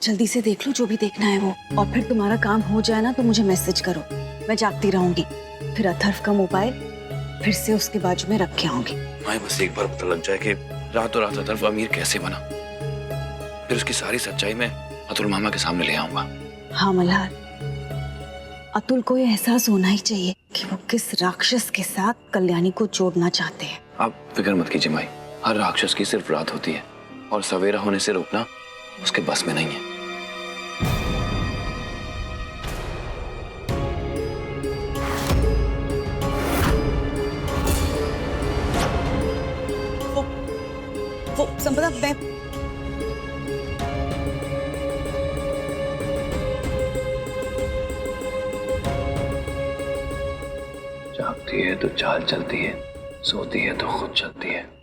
जल्दी से देख लो जो भी देखना है वो, और फिर तुम्हारा काम हो जाए ना तो मुझे मैसेज करो, मैं जागती रहूंगी। फिर अथर्व का मोबाइल फिर से उसके बाजू में रख के आऊंगी। माए बस एक बार पता लग जाए कि रातों रात अथर्व अमीर कैसे बना, फिर उसकी सारी सच्चाई मैं अतुल मामा के सामने ले आऊंगा। हाँ मल्हार, अतुल को ये एहसास होना ही चाहिए कि वो किस राक्षस के साथ कल्याणी को जोड़ना चाहते हैं। आप फिक्र मत कीजिए माई, हर राक्षस की सिर्फ रात होती है और सवेरा होने से रोकना उसके बस में नहीं है। वो संपदा, मैं जागती है तो चाल चलती है, सोती है तो खुद चलती है।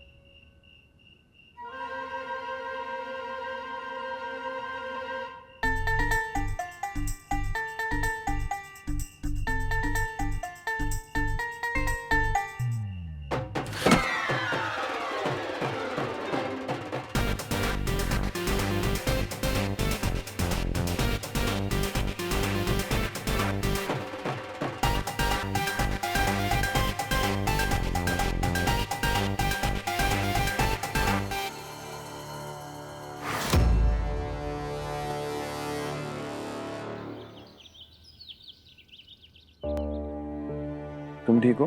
तुम ठीक हो?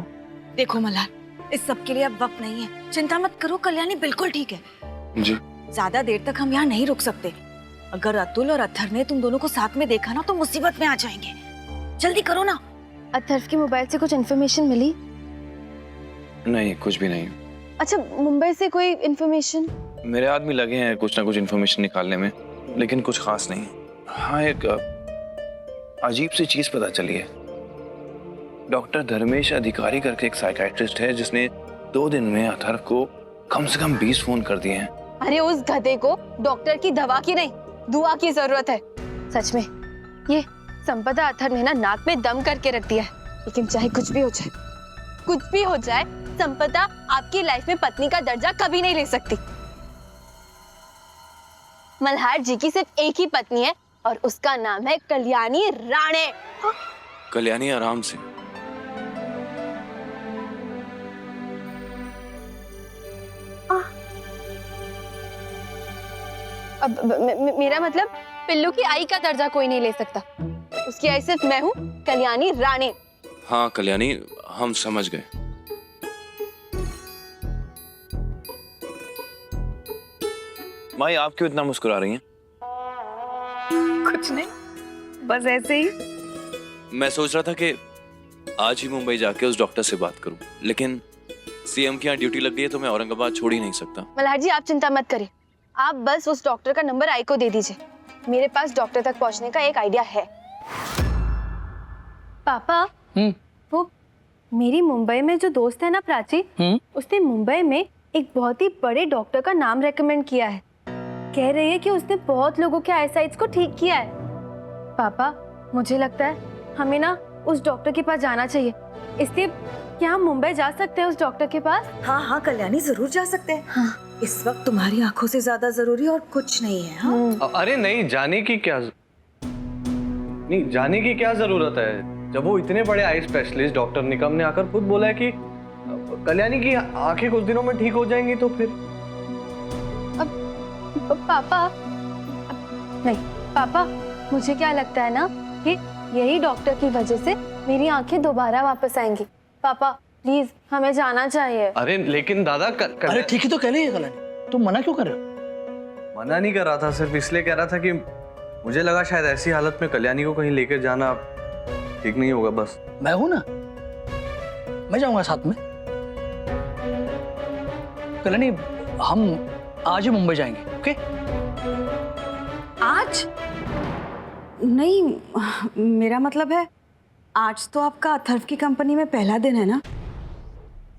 देखो मल्हार, इस सब के लिए अब वक्त नहीं है, चिंता मत करो, कल्याणी बिल्कुल ठीक है। जी। ज्यादा देर तक हम यहाँ नहीं रुक सकते। अगर अतुल और अथर्व ने तुम दोनों को साथ में देखा ना तो मुसीबत में आ जाएंगे। जल्दी करो ना। अथर्व के मोबाइल से कुछ इन्फॉर्मेशन मिली? नहीं, कुछ भी नहीं। अच्छा, मुंबई से कोई इन्फॉर्मेशन? मेरे आदमी लगे हैं कुछ ना कुछ इन्फॉर्मेशन निकालने में, लेकिन कुछ खास नहीं। हाँ, एक अजीब सी चीज पता चली है। डॉक्टर धर्मेश अधिकारी करके एक साइकियाट्रिस्ट है जिसने 2 दिन में अथर्व को कम से कम 20 फोन कर दिए हैं। अरे उस गधे को डॉक्टर की दवा की नहीं, दुआ की जरूरत है। सच में ये संपदा अथर्व ने ना नाक में दम करके रख दिया है। लेकिन चाहे कुछ भी हो जाए, कुछ भी हो जाए, संपदा आपकी लाइफ में पत्नी का दर्जा कभी नहीं ले सकती। मल्हार जी की सिर्फ एक ही पत्नी है और उसका नाम है कल्याणी राणे। कल्याणी आराम से। अब मेरा मतलब पिल्लू की आई का दर्जा कोई नहीं ले सकता। उसकी आई सिर्फ मैं हूँ, कल्याणी राणे। हाँ कल्याणी, हम समझ गए। माई, आप क्यों इतना मुस्कुरा रही हैं? कुछ नहीं, बस ऐसे ही। मैं सोच रहा था कि आज ही मुंबई जाके उस डॉक्टर से बात करूं, लेकिन सीएम की यहाँ ड्यूटी लग गई है तो मैं औरंगाबाद छोड़ ही नहीं सकता। मल्हार जी, आप चिंता मत करिए, आप बस उस डॉक्टर का नंबर आई को दे दीजिए। मेरे पास डॉक्टर तक पहुंचने का एक आइडिया है। पापा, वो मेरी मुंबई में जो दोस्त है ना प्राची, उसने मुंबई में एक बहुत ही बड़े डॉक्टर का नाम रेकमेंड किया है। कह रही है कि उसने बहुत लोगों के आईसाइट्स को ठीक किया है। पापा, मुझे लगता है हमें ना उस डॉक्टर के पास जाना चाहिए। इसलिए क्या हम मुंबई जा सकते हैं उस डॉक्टर के पास? हाँ हाँ कल्याणी, जरूर जा सकते हैं। हाँ। इस वक्त तुम्हारी आंखों से ज्यादा जरूरी और कुछ नहीं है। हाँ? अरे नहीं, जाने की क्या जरूरत है? जब वो इतने बड़े आई स्पेशलिस्ट डॉक्टर निकम ने आकर खुद बोला है कि कल्याणी की आंखें कुछ दिनों में ठीक हो जाएंगी, तो फिर पापा नहीं, पापा मुझे क्या लगता है ना कि यही डॉक्टर की वजह से मेरी आंखें दोबारा वापस आएंगी। पापा प्लीज, हमें जाना चाहिए। अरे लेकिन दादा अरे ठीक ही तो कह रही है कल्याणी, तुम मना क्यों कर रहे हो? मना नहीं कर रहा था, सिर्फ इसलिए कह रहा था कि मुझे लगा शायद ऐसी हालत में कल्याणी को कहीं लेकर जाना ठीक नहीं होगा। बस मैं हूं ना, मैं जाऊंगा साथ में। कल्याणी, हम आज ही मुंबई जाएंगे, ओके? आज नहीं, मेरा मतलब है आज तो आपका अथर्व की कंपनी में पहला दिन है ना।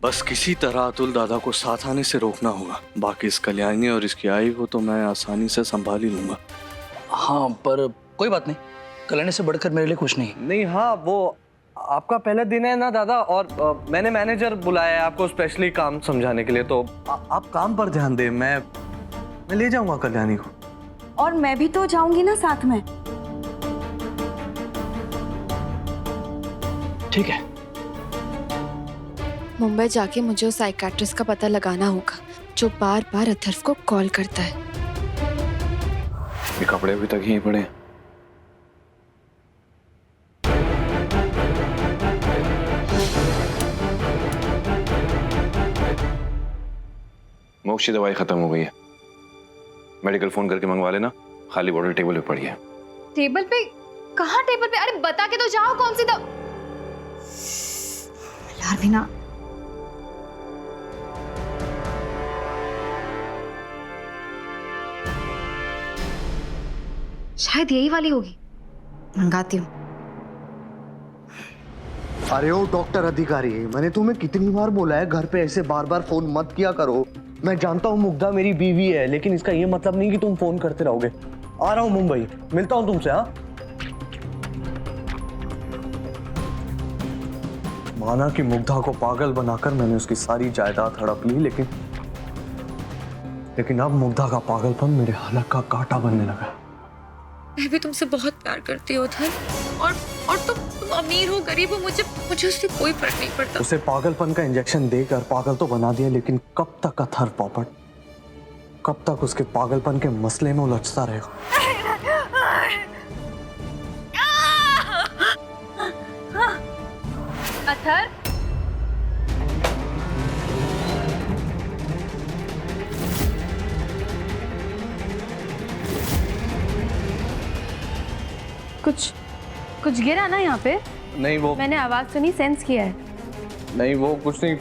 बस किसी तरह अतुल दादा को साथ आने से रोकना होगा। बाकी इस कल्याणी और इसकी आई को तो मैं आसानी से संभाल ही लूंगा। हाँ, पर कोई बात नहीं, कल्याणी से बढ़कर मेरे लिए कुछ नहीं। नहीं, हाँ, वो आपका पहला दिन है ना दादा, और मैंने मैनेजर बुलाया है आपको स्पेशली काम समझाने के लिए, तो आप काम पर ध्यान दें। मैं ले जाऊंगा कल्याणी को। और मैं भी तो जाऊंगी ना साथ में। ठीक है। मुंबई जाके मुझे उस साइकियाट्रिस्ट का पता लगाना होगा जो बार बार अथर्व को कॉल करता है। ये कपड़े अभी तक यहीं पड़े हैं। मोक्ष की दवाई खत्म हो गई है, मेडिकल फोन करके मंगवा लेना, खाली बॉटल टेबल पे पड़ी है। टेबल पे? कहाँ टेबल पे? अरे बता के तो जाओ कौन सी दवा। यार बिना शायद यही वाली होगी, मंगाती हूँ। अरे ओ डॉक्टर अधिकारी, मैंने तुम्हें कितनी बार बोला है घर पे ऐसे बार बार फोन मत किया करो। मैं जानता हूँ मुग्धा मेरी बीवी है, लेकिन इसका ये मतलब नहीं कि तुम फोन करते रहोगे। आ रहा हूँ मुंबई, मिलता हूँ तुमसे। हाँ, माना कि मुग्धा को पागल बनाकर मैंने उसकी सारी जायदाद हड़प ली, लेकिन अब मुग्धा का पागलपन मेरे हलक का कांटा बनने लगा। मैं भी तुमसे बहुत प्यार करती हूँ अथर्व, और तुम अमीर हो गरीब हो, मुझे उससे कोई फर्क नहीं पड़ता। उसे पागलपन का इंजेक्शन देकर पागल तो बना दिया, लेकिन कब तक अथर्व पोपट, कब तक उसके पागलपन के मसले में उलझता रहेगा? अथर्व, कुछ गिरा ना यहाँ पे? नहीं वो मैंने आवाज सुनी, सेंस किया है। नहीं वो कुछ नहीं।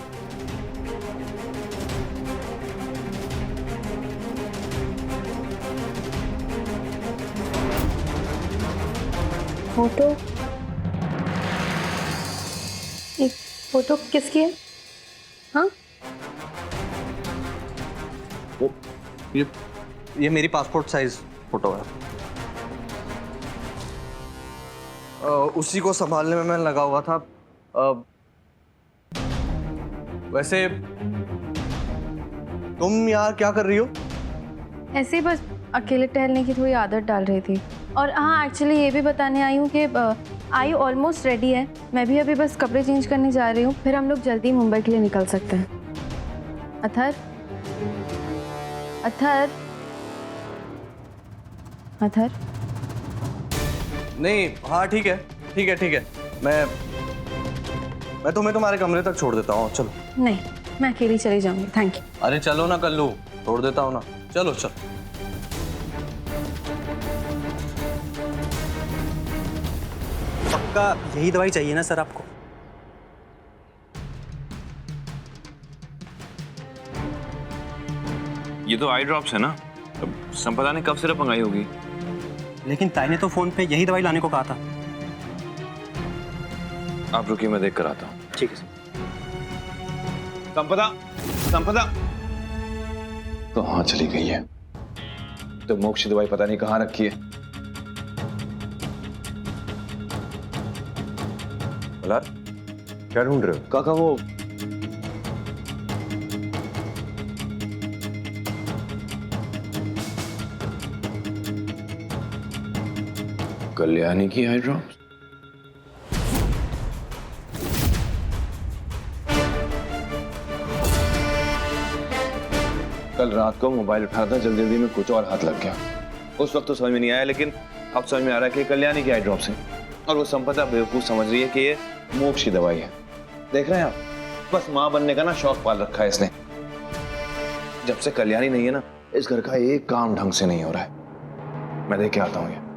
फोटो? एक फोटो किसकी है? हाँ, वो ये मेरी पासपोर्ट साइज फोटो है। उसी को संभालने में मैं लगा हुआ था। वैसे तुम यार क्या कर रही हो? ऐसे ही बस अकेले टहलने की थोड़ी आदत डाल रही थी। और हाँ, एक्चुअली ये भी बताने आई हूँ कि आई ऑलमोस्ट रेडी है। मैं भी अभी बस कपड़े चेंज करने जा रही हूँ, फिर हम लोग जल्दी मुंबई के लिए निकल सकते हैं। अथर्व, अथर्व, अथर्व। नहीं, हाँ ठीक है, ठीक है, ठीक है। मैं तुम्हें तुम्हारे कमरे तक छोड़ देता हूँ, चलो। नहीं, मैं अकेली चली जाऊंगी, थैंक यू। अरे चलो ना कल्लू, छोड़ देता हूँ ना, चलो चलो। पक्का यही दवाई चाहिए ना सर आपको? ये तो आई ड्रॉप्स है ना, अब संपदा ने कब सिर्फ मंगाई होगी। लेकिन ताई ने तो फोन पे यही दवाई लाने को कहा था। आप रुकिए, मैं देख कर आता हूँ। ठीक है सर। संपदा, संपदा तो हाँ चली गई है। तो मोक्ष की दवाई पता नहीं कहाँ रखी है। क्या ढूंढ रहे हो? काका वो कल्याणी की आई ड्रॉप्स। कल रात को मोबाइल उठाया था, जल्दी जल्दी में कुछ और हाथ लग गया। उस वक्त तो समझ में नहीं आया, लेकिन अब समझ में आ रहा है कि कल्याणी की आई ड्रॉप्स है और वो संपदा बेवकूफ समझ रही है कि ये मोक्ष की दवाई है। देख रहे हैं आप, बस माँ बनने का ना शौक पाल रखा है इसने। जब से कल्याणी नहीं है ना, इस घर का एक काम ढंग से नहीं हो रहा है। मैं देख के आता हूँ ये।